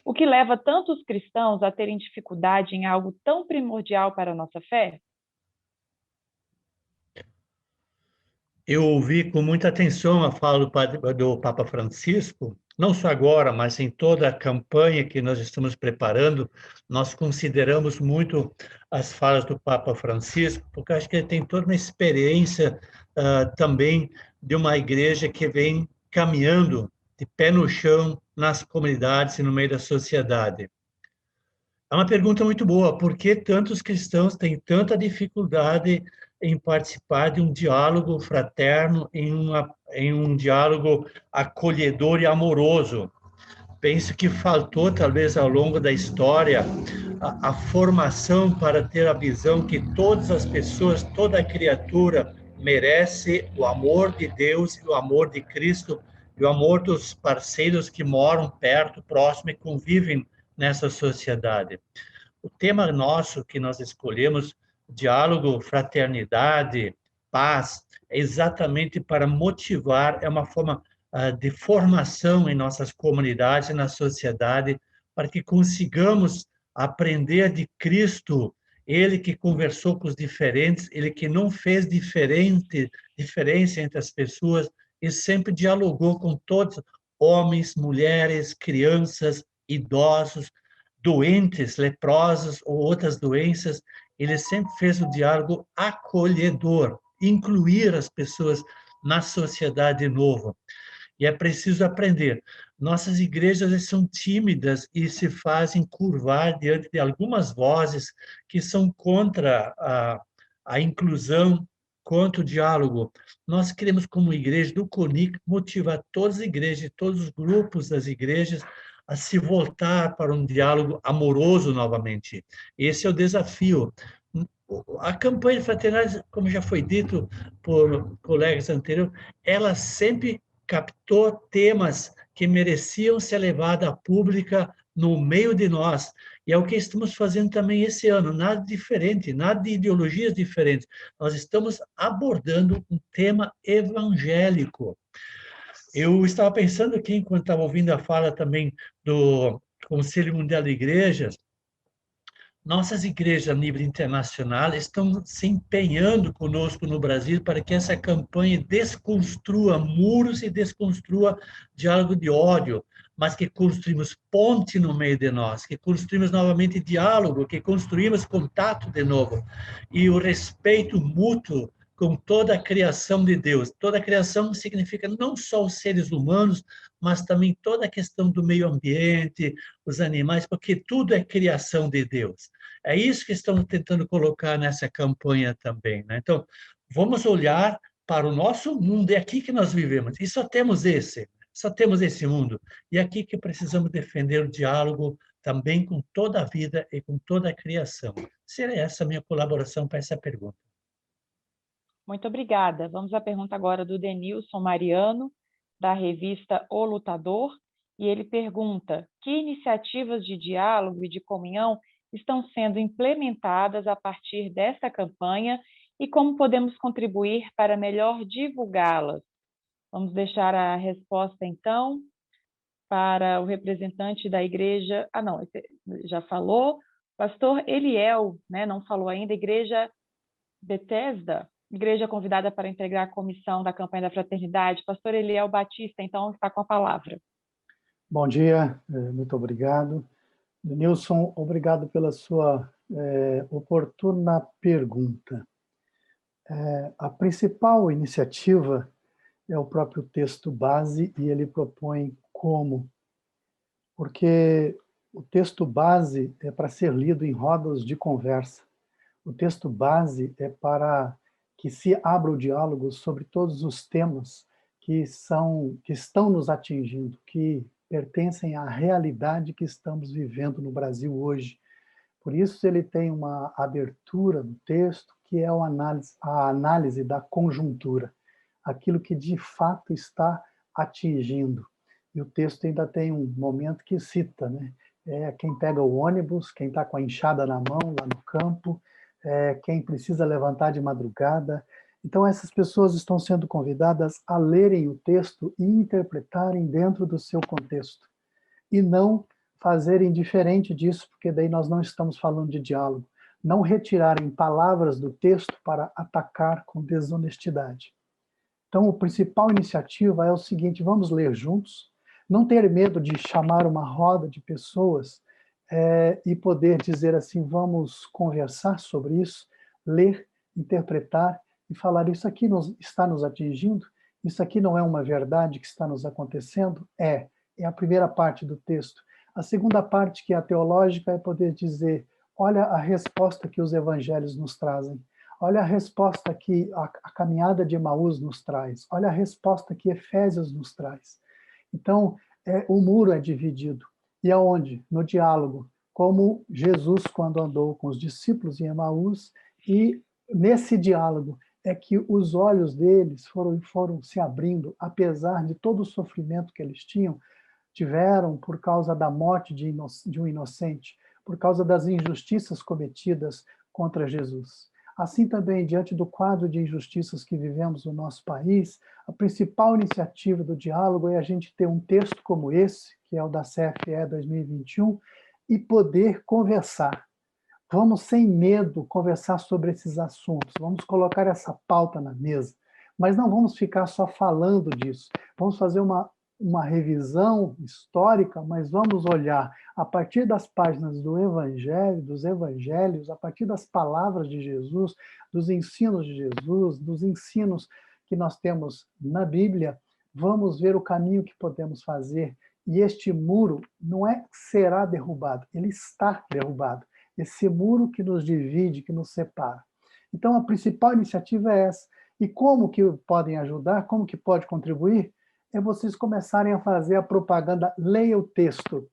O que leva tantos cristãos a terem dificuldade em algo tão primordial para a nossa fé? Eu ouvi com muita atenção a fala do Papa Francisco, não só agora, mas em toda a campanha que nós estamos preparando. Nós consideramos muito as falas do Papa Francisco, porque acho que ele tem toda uma experiência também de uma igreja que vem caminhando de pé no chão nas comunidades e no meio da sociedade. É uma pergunta muito boa. Por que tantos cristãos têm tanta dificuldade em participar de um diálogo fraterno, em um diálogo acolhedor e amoroso? Penso que faltou, talvez, ao longo da história, a formação para ter a visão que todas as pessoas, toda criatura merece o amor de Deus, o amor de Cristo, e o amor dos parceiros que moram perto, próximo e convivem nessa sociedade. O tema nosso que nós escolhemos, diálogo, fraternidade, paz, é exatamente para motivar, é uma forma de formação em nossas comunidades e na sociedade, para que consigamos aprender de Cristo, ele que conversou com os diferentes, ele que não fez diferença entre as pessoas, e sempre dialogou com todos, homens, mulheres, crianças, idosos, doentes, leprosos ou outras doenças. Ele sempre fez o diálogo acolhedor, incluir as pessoas na sociedade de novo. E é preciso aprender. Nossas igrejas são tímidas e se fazem curvar diante de algumas vozes que são contra a inclusão, contra o diálogo. Nós queremos, como igreja do CONIC, motivar todas as igrejas, todos os grupos das igrejas a se voltar para um diálogo amoroso novamente. Esse é o desafio. A campanha de fraternidade, como já foi dito por colegas anteriores, ela sempre captou temas que mereciam ser levados à pública no meio de nós. E é o que estamos fazendo também esse ano, nada diferente, nada de ideologias diferentes. Nós estamos abordando um tema evangélico. Eu estava pensando aqui, enquanto estava ouvindo a fala também do Conselho Mundial de Igrejas, nossas igrejas a nível internacional estão se empenhando conosco no Brasil para que essa campanha desconstrua muros e desconstrua diálogo de ódio, mas que construímos ponte no meio de nós, que construímos novamente diálogo, que construímos contato de novo, e o respeito mútuo com toda a criação de Deus. Toda a criação significa não só os seres humanos, mas também toda a questão do meio ambiente, os animais, porque tudo é criação de Deus. É isso que estamos tentando colocar nessa campanha também, né? Então, vamos olhar para o nosso mundo, é aqui que nós vivemos, e só temos esse mundo, e é aqui que precisamos defender o diálogo também com toda a vida e com toda a criação. Seria essa a minha colaboração para essa pergunta. Muito obrigada. Vamos à pergunta agora do Denilson Mariano, da revista O Lutador, e ele pergunta: que iniciativas de diálogo e de comunhão estão sendo implementadas a partir desta campanha e como podemos contribuir para melhor divulgá-las? Vamos deixar a resposta, então, para o representante da igreja... Ah, não, já falou. Pastor Eliel, né, não falou ainda, Igreja Bethesda, igreja convidada para integrar a comissão da campanha da fraternidade. Pastor Eliel Batista, então, está com a palavra. Bom dia, muito obrigado. Nilson, obrigado pela sua oportuna pergunta. A principal iniciativa é o próprio texto base, e ele propõe como. Porque o texto base é para ser lido em rodas de conversa. O texto base é para que se abra o diálogo sobre todos os temas que estão nos atingindo, que pertencem à realidade que estamos vivendo no Brasil hoje. Por isso ele tem uma abertura no texto, que é a análise da conjuntura, aquilo que de fato está atingindo. E o texto ainda tem um momento que cita, né? Quem pega o ônibus, quem está com a enxada na mão lá no campo, quem precisa levantar de madrugada. Então, essas pessoas estão sendo convidadas a lerem o texto e interpretarem dentro do seu contexto. E não fazerem diferente disso, porque daí nós não estamos falando de diálogo. Não retirarem palavras do texto para atacar com desonestidade. Então, a principal iniciativa é o seguinte: vamos ler juntos, não ter medo de chamar uma roda de pessoas e poder dizer assim, vamos conversar sobre isso, ler, interpretar e falar, isso aqui está nos atingindo, isso aqui não é uma verdade que está nos acontecendo? É a primeira parte do texto. A segunda parte, que é a teológica, é poder dizer, olha a resposta que os evangelhos nos trazem, olha a resposta que a caminhada de Emaús nos traz, olha a resposta que Efésios nos traz. Então, o muro é dividido. E aonde? No diálogo, como Jesus, quando andou com os discípulos em Emaús, e nesse diálogo é que os olhos deles foram se abrindo, apesar de todo o sofrimento que eles tiveram por causa da morte de um inocente, por causa das injustiças cometidas contra Jesus. Assim também, diante do quadro de injustiças que vivemos no nosso país, a principal iniciativa do diálogo é a gente ter um texto como esse, que é o da CFE 2021, e poder conversar. Vamos, sem medo, conversar sobre esses assuntos. Vamos colocar essa pauta na mesa. Mas não vamos ficar só falando disso. Vamos fazer uma revisão histórica, mas vamos olhar a partir das páginas do Evangelho, dos Evangelhos, a partir das palavras de Jesus, dos ensinos de Jesus, dos ensinos que nós temos na Bíblia, vamos ver o caminho que podemos fazer. E este muro não é que será derrubado, ele está derrubado. Esse muro que nos divide, que nos separa. Então, a principal iniciativa é essa. E como que podem ajudar, como que pode contribuir? É vocês começarem a fazer a propaganda, leia o texto,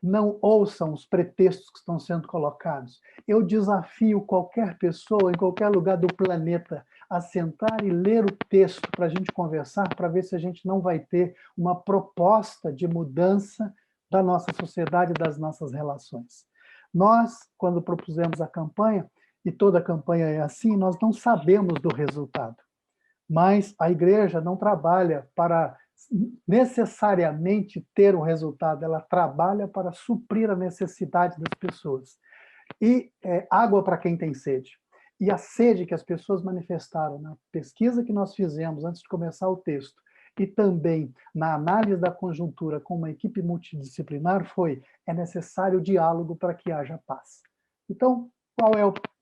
não ouçam os pretextos que estão sendo colocados. Eu desafio qualquer pessoa, em qualquer lugar do planeta, a sentar e ler o texto para a gente conversar, para ver se a gente não vai ter uma proposta de mudança da nossa sociedade e das nossas relações. Nós, quando propusemos a campanha, e toda a campanha é assim, nós não sabemos do resultado. Mas a igreja não trabalha para necessariamente ter um resultado, ela trabalha para suprir a necessidade das pessoas. E água para quem tem sede. E a sede que as pessoas manifestaram na pesquisa que nós fizemos antes de começar o texto, e também na análise da conjuntura com uma equipe multidisciplinar, é necessário diálogo para que haja paz. Então,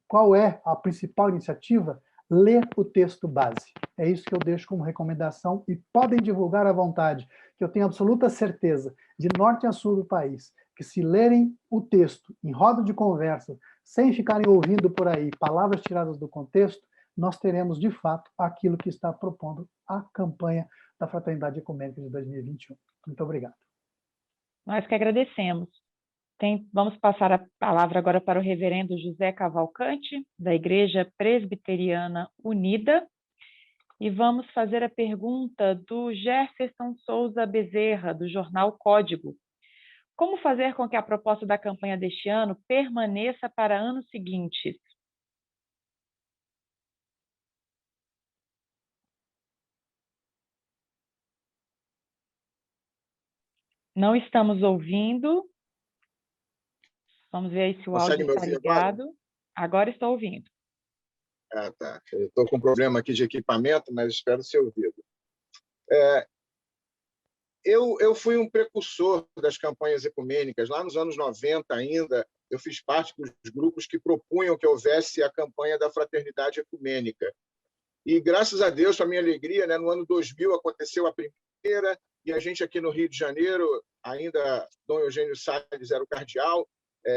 qual é a principal iniciativa? Ler o texto base. É isso que eu deixo como recomendação e podem divulgar à vontade, que eu tenho absoluta certeza, de norte a sul do país, que se lerem o texto em roda de conversa, sem ficarem ouvindo por aí palavras tiradas do contexto, nós teremos, de fato, aquilo que está propondo a campanha da Fraternidade Ecumênica de 2021. Muito obrigado. Nós que agradecemos. Vamos passar a palavra agora para o reverendo José Cavalcante, da Igreja Presbiteriana Unida, e vamos fazer a pergunta do Jefferson Souza Bezerra, do jornal Código. Como fazer com que a proposta da campanha deste ano permaneça para anos seguintes? Não estamos ouvindo. Vamos ver aí se o áudio está ligado. Agora estou ouvindo. Ah, tá. Eu estou com um problema aqui de equipamento, mas espero ser ouvido. Eu fui um precursor das campanhas ecumênicas. Lá nos anos 90 ainda, eu fiz parte dos grupos que propunham que houvesse a campanha da Fraternidade Ecumênica. E, graças a Deus, para minha alegria, né, no ano 2000 aconteceu a primeira, e a gente aqui no Rio de Janeiro, ainda Dom Eugênio Salles era o cardeal,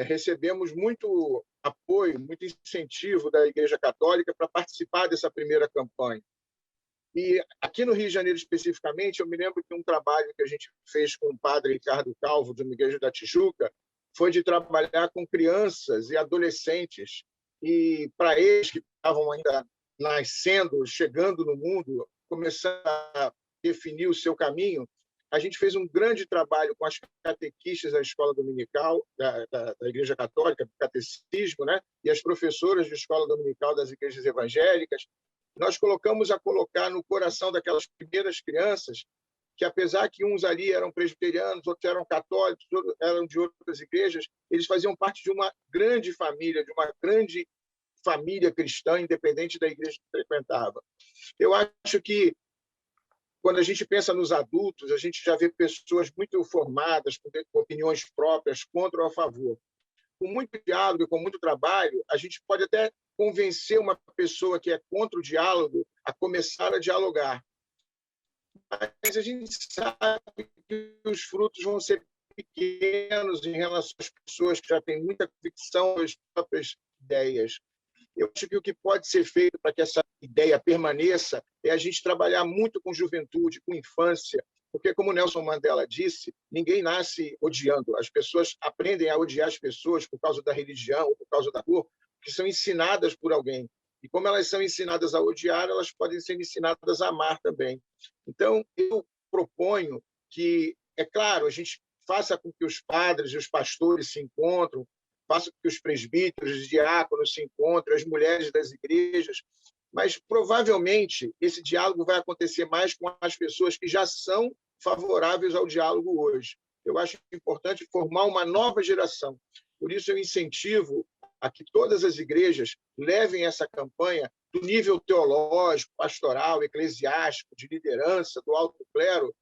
recebemos muito apoio, muito incentivo da Igreja Católica para participar dessa primeira campanha. E aqui no Rio de Janeiro, especificamente, eu me lembro que um trabalho que a gente fez com o padre Ricardo Calvo, de uma igreja da Tijuca, foi de trabalhar com crianças e adolescentes, e para eles que estavam ainda nascendo, chegando no mundo, começando a definir o seu caminho, a gente fez um grande trabalho com as catequistas da escola dominical, da Igreja Católica, do catecismo, né? E as professoras de escola dominical das igrejas evangélicas. Nós colocamos a colocar no coração daquelas primeiras crianças que, apesar que uns ali eram presbiterianos, outros eram católicos, outros eram de outras igrejas, eles faziam parte de uma grande família, cristã, independente da igreja que frequentava. Eu acho que, quando a gente pensa nos adultos, a gente já vê pessoas muito formadas, com opiniões próprias, contra ou a favor. Com muito diálogo e com muito trabalho, a gente pode até convencer uma pessoa que é contra o diálogo a começar a dialogar. Mas a gente sabe que os frutos vão ser pequenos em relação às pessoas que já têm muita convicção das próprias ideias. Eu acho que o que pode ser feito para que essa ideia permaneça é a gente trabalhar muito com juventude, com infância, porque, como Nelson Mandela disse, ninguém nasce odiando. As pessoas aprendem a odiar as pessoas por causa da religião ou por causa da cor, que são ensinadas por alguém. E como elas são ensinadas a odiar, elas podem ser ensinadas a amar também. Então, eu proponho que, é claro, a gente faça com que os padres e os pastores se encontrem, faça com que os presbíteros, os diáconos se encontrem, as mulheres das igrejas, mas provavelmente esse diálogo vai acontecer mais com as pessoas que já são favoráveis ao diálogo hoje. Eu acho importante formar uma nova geração. Por isso eu incentivo a que todas as igrejas levem essa campanha do nível teológico, pastoral, eclesiástico, de liderança, do alto clero,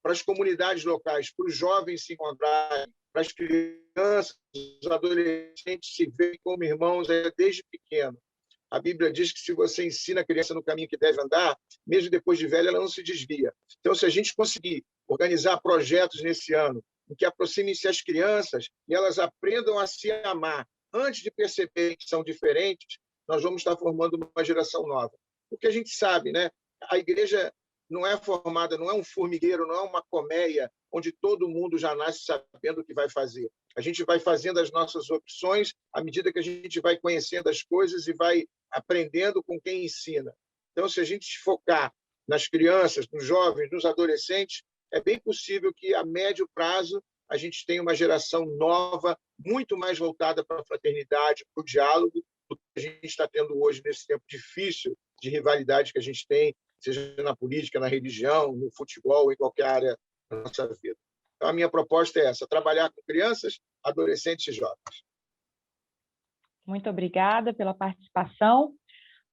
para as comunidades locais, para os jovens se encontrarem, para as crianças, os adolescentes se verem como irmãos desde pequeno. A Bíblia diz que se você ensina a criança no caminho que deve andar, mesmo depois de velha, ela não se desvia. Então, se a gente conseguir organizar projetos nesse ano, em que aproximem-se as crianças e elas aprendam a se amar antes de perceberem que são diferentes, nós vamos estar formando uma geração nova. Porque a gente sabe, né? A igreja não é formada, não é um formigueiro, não é uma colmeia onde todo mundo já nasce sabendo o que vai fazer. A gente vai fazendo as nossas opções à medida que a gente vai conhecendo as coisas e vai aprendendo com quem ensina. Então, se a gente focar nas crianças, nos jovens, nos adolescentes, é bem possível que, a médio prazo, a gente tenha uma geração nova, muito mais voltada para a fraternidade, para o diálogo, do que a gente está tendo hoje nesse tempo difícil de rivalidade que a gente tem, seja na política, na religião, no futebol, em qualquer área da nossa vida. Então, a minha proposta é essa, trabalhar com crianças, adolescentes e jovens. Muito obrigada pela participação.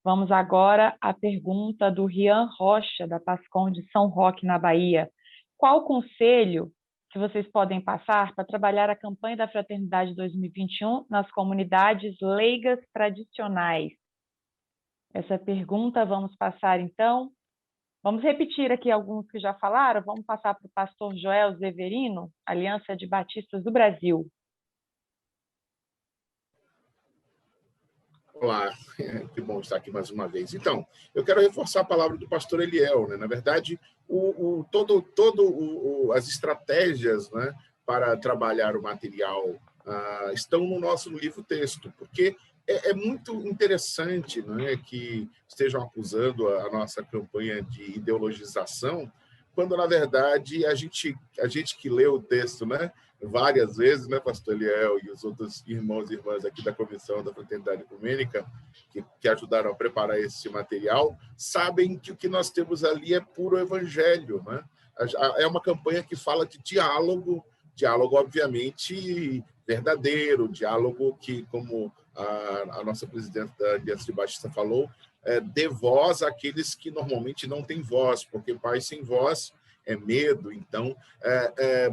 Vamos agora à pergunta do Rian Rocha, da Pascom de São Roque, na Bahia. Qual conselho que vocês podem passar para trabalhar a campanha da Fraternidade 2021 nas comunidades leigas tradicionais? Essa pergunta vamos passar, então. Vamos repetir aqui alguns que já falaram. Vamos passar para o pastor Joel Zeverino, Aliança de Batistas do Brasil. Olá, que bom estar aqui mais uma vez. Então, eu quero reforçar a palavra do pastor Eliel, né? Na verdade, as estratégias, né, para trabalhar o material estão no nosso livro-texto, porque é muito interessante, né, que estejam acusando a nossa campanha de ideologização, quando, na verdade, a gente que lê o texto, né, várias vezes, né, pastor Eliel e os outros irmãos e irmãs aqui da Comissão da Fraternidade Ecumênica, que ajudaram a preparar esse material, sabem que o que nós temos ali é puro evangelho, né? É uma campanha que fala de diálogo, obviamente, verdadeiro, diálogo que, como a nossa presidenta da Aliança de Batista falou, dê voz àqueles que normalmente não têm voz, porque paz sem voz é medo. Então,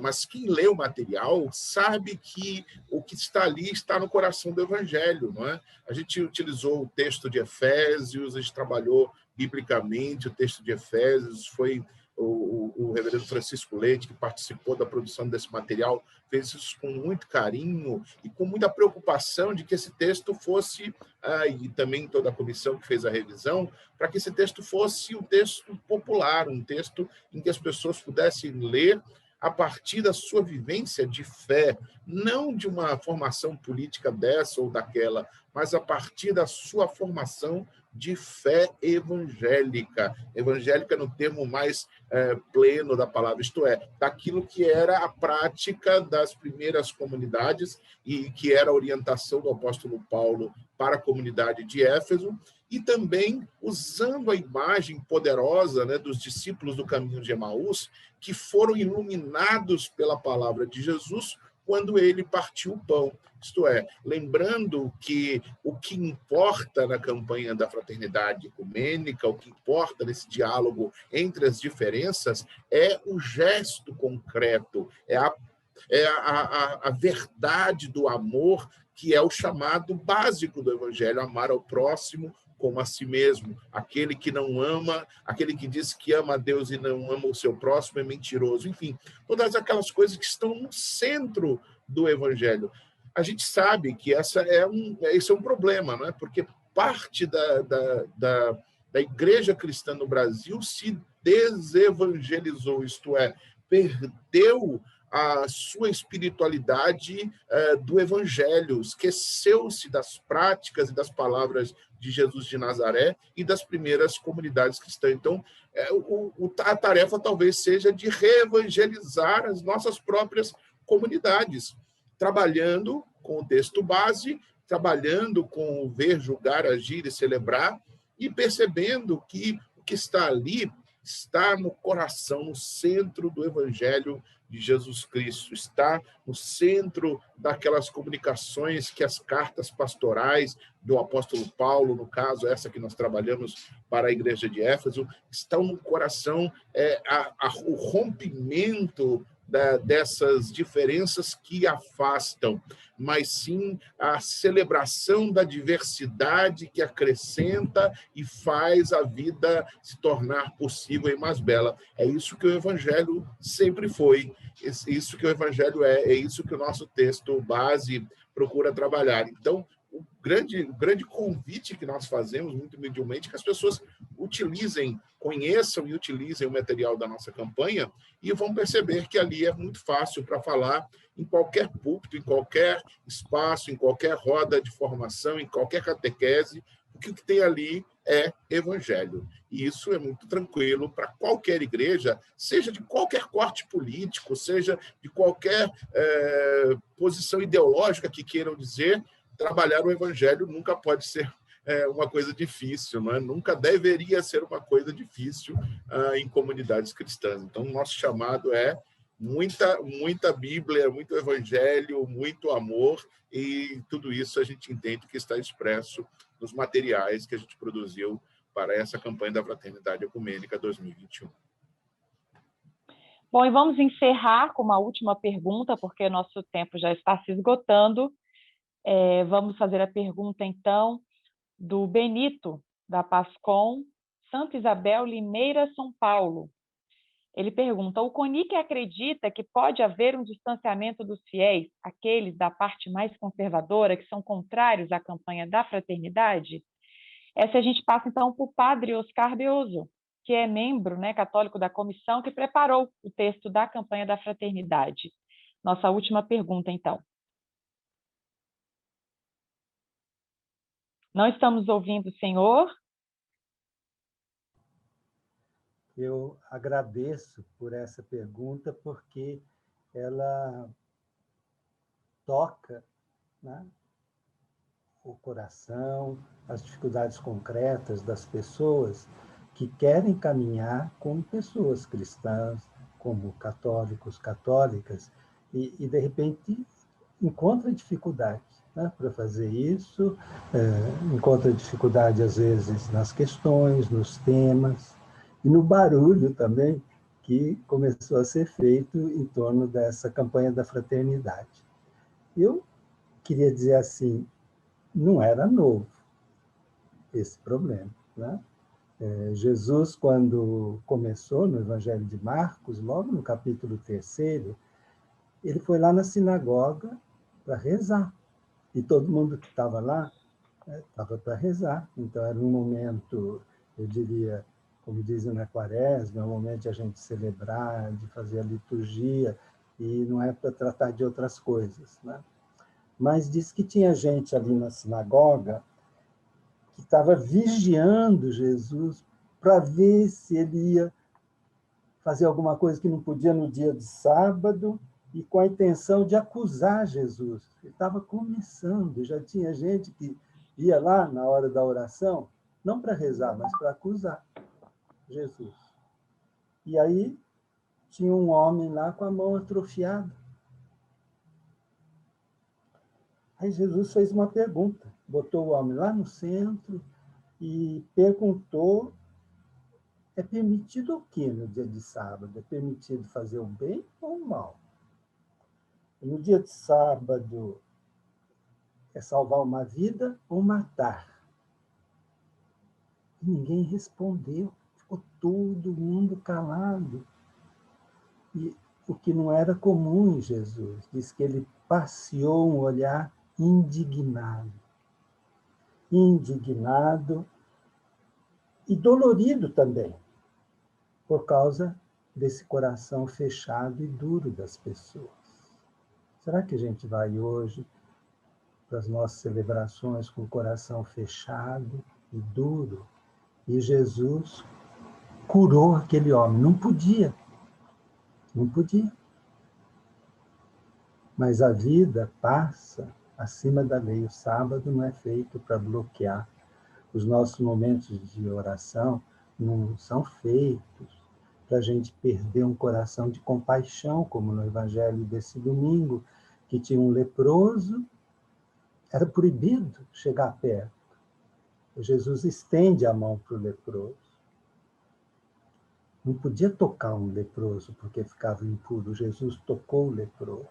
mas quem lê o material sabe que o que está ali está no coração do Evangelho, não é? A gente utilizou o texto de Efésios, a gente trabalhou biblicamente o texto de Efésios, foi o reverendo Francisco Leite, que participou da produção desse material, fez isso com muito carinho e com muita preocupação de que esse texto fosse, e também toda a comissão que fez a revisão, para que esse texto fosse um texto popular, um texto em que as pessoas pudessem ler a partir da sua vivência de fé, não de uma formação política dessa ou daquela, mas a partir da sua formação de fé evangélica no termo mais pleno da palavra, isto é, daquilo que era a prática das primeiras comunidades e que era a orientação do apóstolo Paulo para a comunidade de Éfeso, e também usando a imagem poderosa, né, dos discípulos do caminho de Emaús, que foram iluminados pela palavra de Jesus quando ele partiu o pão. Isto é, lembrando que o que importa na campanha da fraternidade ecumênica, o que importa nesse diálogo entre as diferenças, é o gesto concreto, é a verdade do amor, que é o chamado básico do Evangelho, amar ao próximo como a si mesmo. Aquele que não ama, aquele que diz que ama a Deus e não ama o seu próximo é mentiroso. Enfim, todas aquelas coisas que estão no centro do Evangelho. A gente sabe que esse é um problema, não é? Porque parte da igreja cristã no Brasil se desevangelizou, isto é, perdeu a sua espiritualidade do Evangelho, esqueceu-se das práticas e das palavras de Jesus de Nazaré e das primeiras comunidades cristãs. Então, a tarefa talvez seja de reevangelizar as nossas próprias comunidades, trabalhando com o texto base, trabalhando com o ver, julgar, agir e celebrar, e percebendo que o que está ali está no coração, no centro do Evangelho de Jesus Cristo, está no centro daquelas comunicações que as cartas pastorais do apóstolo Paulo, no caso, essa que nós trabalhamos para a igreja de Éfeso, estão no coração o rompimento dessas diferenças que afastam, mas sim a celebração da diversidade que acrescenta e faz a vida se tornar possível e mais bela. É isso que o Evangelho sempre foi, isso que o Evangelho é isso que o nosso texto base procura trabalhar. Então, o grande convite que nós fazemos, muito humildemente, é que as pessoas conheçam e utilizem o material da nossa campanha e vão perceber que ali é muito fácil para falar em qualquer púlpito, em qualquer espaço, em qualquer roda de formação, em qualquer catequese, porque o que tem ali é Evangelho. E isso é muito tranquilo para qualquer igreja, seja de qualquer corte político, seja de qualquer posição ideológica que queiram dizer. Trabalhar o Evangelho nunca pode ser uma coisa difícil, não é? Nunca deveria ser uma coisa difícil em comunidades cristãs. Então, o nosso chamado é muita Bíblia, muito Evangelho, muito amor, e tudo isso a gente entende que está expresso nos materiais que a gente produziu para essa campanha da Fraternidade Ecumênica 2021. Bom, e vamos encerrar com uma última pergunta, porque nosso tempo já está se esgotando. Vamos fazer a pergunta, então, do Benito, da Pascom, Santa Isabel, Limeira, São Paulo. Ele pergunta: o CONIC acredita que pode haver um distanciamento dos fiéis, aqueles da parte mais conservadora, que são contrários à campanha da fraternidade? Essa a gente passa, então, para o padre Oscar Beoso, que é membro, né, católico da comissão que preparou o texto da campanha da fraternidade. Nossa última pergunta, então. Não estamos ouvindo, senhor? Eu agradeço por essa pergunta, porque ela toca, né, o coração, as dificuldades concretas das pessoas que querem caminhar como pessoas cristãs, como católicos, católicas, e de repente encontra dificuldade, né, para fazer isso, encontra dificuldade às vezes nas questões, nos temas, e no barulho também que começou a ser feito em torno dessa campanha da fraternidade. Eu queria dizer assim, não era novo esse problema, né? Jesus, quando começou no Evangelho de Marcos, logo no capítulo 3º, ele foi lá na sinagoga para rezar. E todo mundo que estava lá estava para rezar. Então, era um momento, eu diria, como dizem na Quaresma, é um momento de a gente celebrar, de fazer a liturgia, e não é para tratar de outras coisas, né? Mas diz que tinha gente ali na sinagoga que estava vigiando Jesus para ver se ele ia fazer alguma coisa que não podia no dia de sábado, e com a intenção de acusar Jesus. Ele estava começando, já tinha gente que ia lá na hora da oração, não para rezar, mas para acusar Jesus. E aí tinha um homem lá com a mão atrofiada. Aí Jesus fez uma pergunta, botou o homem lá no centro e perguntou: é permitido o quê no dia de sábado? É permitido fazer o bem ou o mal? No dia de sábado, é salvar uma vida ou matar? E ninguém respondeu, ficou todo mundo calado. E o que não era comum em Jesus, diz que ele passeou um olhar indignado. Indignado e dolorido também, por causa desse coração fechado e duro das pessoas. Será que a gente vai hoje para as nossas celebrações com o coração fechado e duro? E Jesus curou aquele homem. Não podia. Mas a vida passa acima da lei. O sábado não é feito para bloquear. Os nossos momentos de oração não são feitos para a gente perder um coração de compaixão, como no evangelho desse domingo, que tinha um leproso, era proibido chegar perto. Jesus estende a mão para o leproso. Não podia tocar um leproso porque ficava impuro. Jesus tocou o leproso.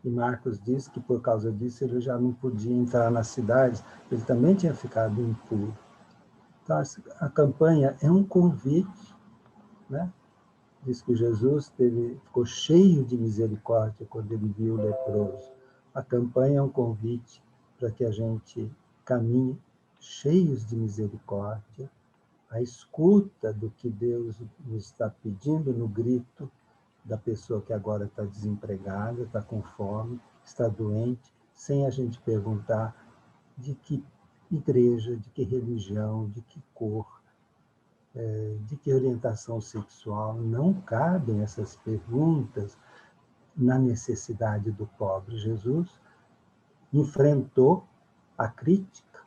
E Marcos diz que por causa disso ele já não podia entrar nas cidades, ele também tinha ficado impuro. Então a campanha é um convite, né? Diz que Jesus ficou cheio de misericórdia quando ele viu o leproso. A campanha é um convite para que a gente caminhe cheios de misericórdia, a escuta do que Deus nos está pedindo no grito da pessoa que agora está desempregada, está com fome, está doente, sem a gente perguntar de que igreja, de que religião, de que cor, de que orientação sexual. Não cabem essas perguntas na necessidade do pobre. Jesus enfrentou a crítica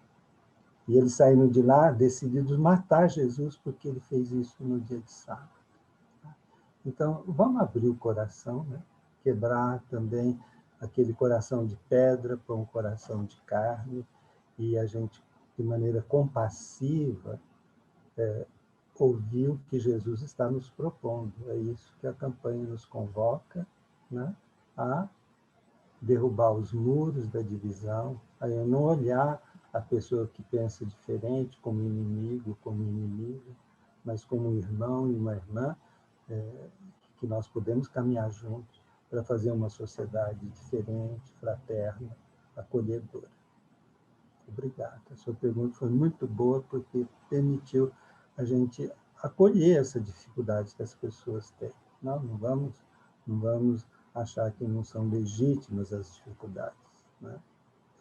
e eles saíram de lá decididos matar Jesus porque ele fez isso no dia de sábado. Então, vamos abrir o coração, né? Quebrar também aquele coração de pedra para um coração de carne e a gente, de maneira compassiva, ouvir o que Jesus está nos propondo. É isso que a campanha nos convoca, né? A derrubar os muros da divisão, a não olhar a pessoa que pensa diferente como inimigo, como inimiga, mas como um irmão e uma irmã, que nós podemos caminhar juntos para fazer uma sociedade diferente, fraterna, acolhedora. Obrigado. A sua pergunta foi muito boa porque permitiu a gente acolher essa dificuldade que as pessoas têm. Não vamos achar que não são legítimas as dificuldades, né?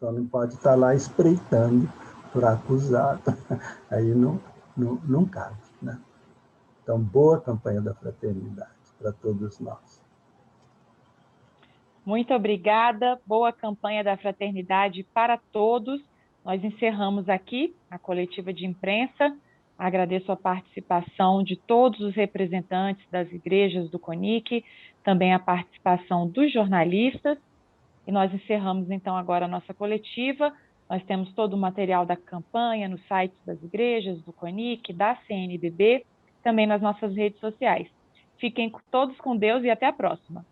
Só não pode estar lá espreitando para acusar. Aí não cabe, né? Então, boa campanha da fraternidade para todos nós. Muito obrigada. Boa campanha da fraternidade para todos. Nós encerramos aqui a coletiva de imprensa. Agradeço a participação de todos os representantes das igrejas do CONIC, também a participação dos jornalistas. E nós encerramos, então, agora a nossa coletiva. Nós temos todo o material da campanha no site das igrejas, do CONIC, da CNBB, também nas nossas redes sociais. Fiquem todos com Deus e até a próxima.